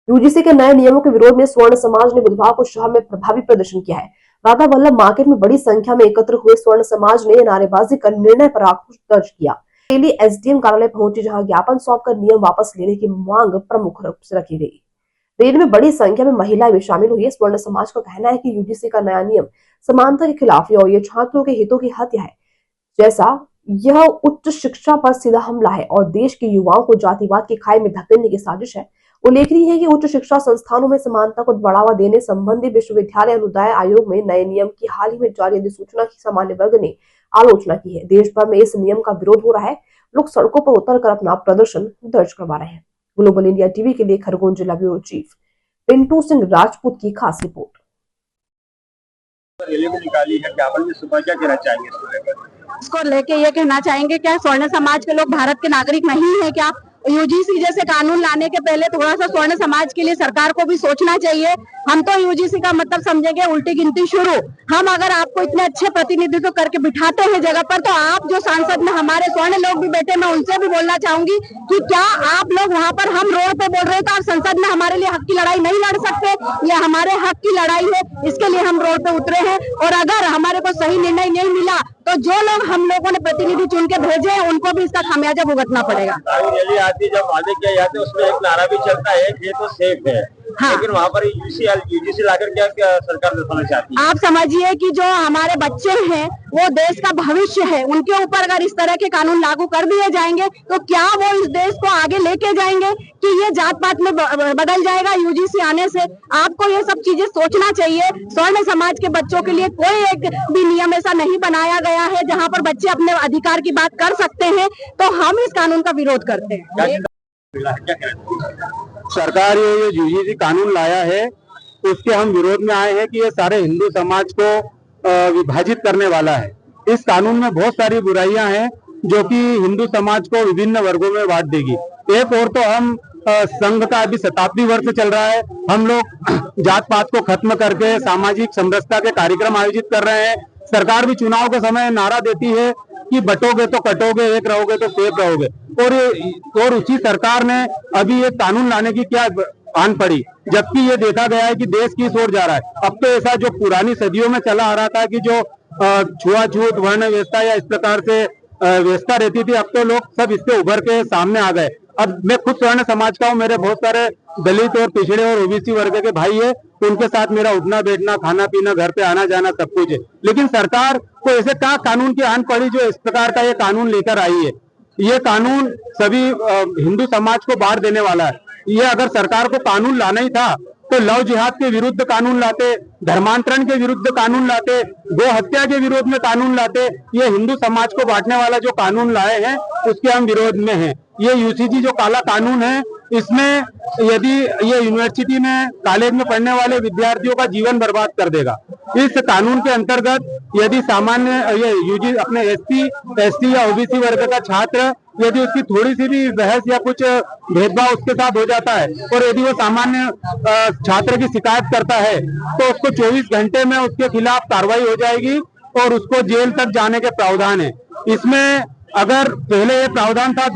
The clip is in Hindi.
यूजीसी के नए नियमों के विरोध में स्वर्ण समाज ने बुधवार को शहर में प्रभावी प्रदर्शन किया है। राधा वल्लभ मार्केट में बड़ी संख्या में एकत्र हुए स्वर्ण समाज ने नारेबाजी कर निर्णय पर आक्रोश दर्ज किया। दिल्ली एसडीएम कार्यालय पहुंचे, जहां ज्ञापन सौंपकर नियम वापस लेने की मांग प्रमुख रूप से रखी गई। रैली में बड़ी संख्या में महिलाएं भी शामिल हुई। स्वर्ण समाज का कहना है कि यूजीसी का नया नियम समानता के खिलाफ है और ये छात्रों के हितों की हत्या है। जैसा यह उच्च शिक्षा पर सीधा हमला है और देश के युवाओं को जातिवाद की खाई में धकेलने की साजिश है। उल्लेखनीय है कि उच्च शिक्षा संस्थानों में समानता को बढ़ावा देने संबंधी विश्वविद्यालय अनुदान आयोग में नए नियम की हाल ही में जारी अधिसूचना की सामान्य वर्ग ने आलोचना की है। देश भर में इस नियम का विरोध हो रहा है। लोग सड़कों पर उतरकर अपना प्रदर्शन दर्ज करवा रहे हैं। ग्लोबल इंडिया टीवी के लिए खरगोन जिला ब्यूरो चीफ पिंटू सिंह राजपूत की खास रिपोर्ट। रैली में निकाली है, ज्ञापन में सुबह क्या कहना चाहेंगे इसको लेकर? इसको लेके ये कहना चाहेंगे, क्या स्वर्ण समाज के लोग भारत के नागरिक नहीं है क्या? यूजीसी जैसे कानून लाने के पहले थोड़ा सा स्वर्ण समाज के लिए सरकार को भी सोचना चाहिए। हम तो यूजीसी का मतलब समझेंगे उल्टी गिनती शुरू। हम अगर आपको इतने अच्छे प्रतिनिधित्व करके बिठाते हैं जगह पर, तो आप जो सांसद में हमारे स्वर्ण लोग भी बैठे, मैं उनसे भी बोलना चाहूंगी कि क्या आप लोग वहाँ पर हम रोड पे बोल रहे हो तो आप संसद में हमारे लिए हक की लड़ाई नहीं लड़ सकते? ये हमारे हक की लड़ाई है, इसके लिए हम रोड पे उतरे हैं। और अगर हमारे को सही निर्णय नहीं मिला तो जो लोग हम लोगों ने प्रतिनिधि चुन के भेजे हैं उनको भी इसका खामियाजा भुगतना पड़ेगा। रैली आती है, जब वादे किया जाते है उसमें एक नारा भी चलता है, ये तो सेफ है। हाँ। लेकिन वहाँ पर यूजीसी लाकर क्या सरकार दर्शाना चाहती है? आप समझिए कि जो हमारे बच्चे हैं वो देश का भविष्य है, उनके ऊपर अगर इस तरह के कानून लागू कर दिए जाएंगे तो क्या वो इस देश को आगे लेके जाएंगे कि ये जात पात में बदल जाएगा यूजीसी आने से? आपको ये सब चीजें सोचना चाहिए। स्वर्ण समाज के बच्चों के लिए कोई एक भी नियम ऐसा नहीं बनाया गया है जहाँ पर बच्चे अपने अधिकार की बात कर सकते हैं, तो हम इस कानून का विरोध करते हैं। सरकार ये यूजीसी कानून लाया है उसके हम विरोध में आए हैं कि ये सारे हिंदू समाज को विभाजित करने वाला है। इस कानून में बहुत सारी बुराइयां हैं जो कि हिंदू समाज को विभिन्न वर्गों में बांट देगी। एक और तो हम संघ का अभी 70वीं वर्ष चल रहा है, हम लोग जात पात को खत्म करके सामाजिक समरसता के कार्यक्रम आयोजित कर रहे हैं। सरकार भी चुनाव के समय नारा देती है कि बटोगे तो कटोगे, एक रहोगे तो सेफ रहोगे, और उसी सरकार ने अभी ये कानून लाने की क्या आन पड़ी, जबकि ये देखा गया है कि देश किस ओर जा रहा है। अब तो ऐसा जो पुरानी सदियों में चला आ रहा था कि जो छुआछूत, वर्ण व्यवस्था या इस प्रकार से व्यवस्था रहती थी, अब तो लोग सब इससे उभर के सामने आ गए। अब मैं खुद स्वर्ण समाज का हूँ, मेरे बहुत सारे दलित और पिछड़े और ओबीसी वर्ग के भाई है, उनके साथ मेरा उठना बैठना, खाना पीना, घर पे आना जाना सब कुछ है। लेकिन सरकार को ऐसे क्या कानून की आन पड़ी जो इस प्रकार का ये कानून लेकर आई है? ये कानून सभी हिंदू समाज को बांट देने वाला है। ये अगर सरकार को कानून लाना ही था तो लव जिहाद के विरुद्ध कानून लाते, धर्मांतरण के विरुद्ध कानून लाते, गो हत्या के विरोध में कानून लाते। ये हिंदू समाज को बांटने वाला जो कानून लाए हैं उसके हम विरोध में हैं। ये यूजीसी जो काला कानून है, इसमें यदि ये यूनिवर्सिटी में, कॉलेज में पढ़ने वाले विद्यार्थियों का जीवन बर्बाद कर देगा। इस कानून के अंतर्गत यदि सामान्य ये यूजी अपने एसटी या ओबीसी वर्ग का छात्र, यदि उसकी थोड़ी सी भी बहस या कुछ भेदभाव उसके साथ हो जाता है और यदि वो सामान्य छात्र की शिकायत करता है तो उसको 24 घंटे में उसके खिलाफ कार्रवाई हो जाएगी और उसको जेल तक जाने के प्रावधान है। इसमें अगर पहले ये प्रावधान था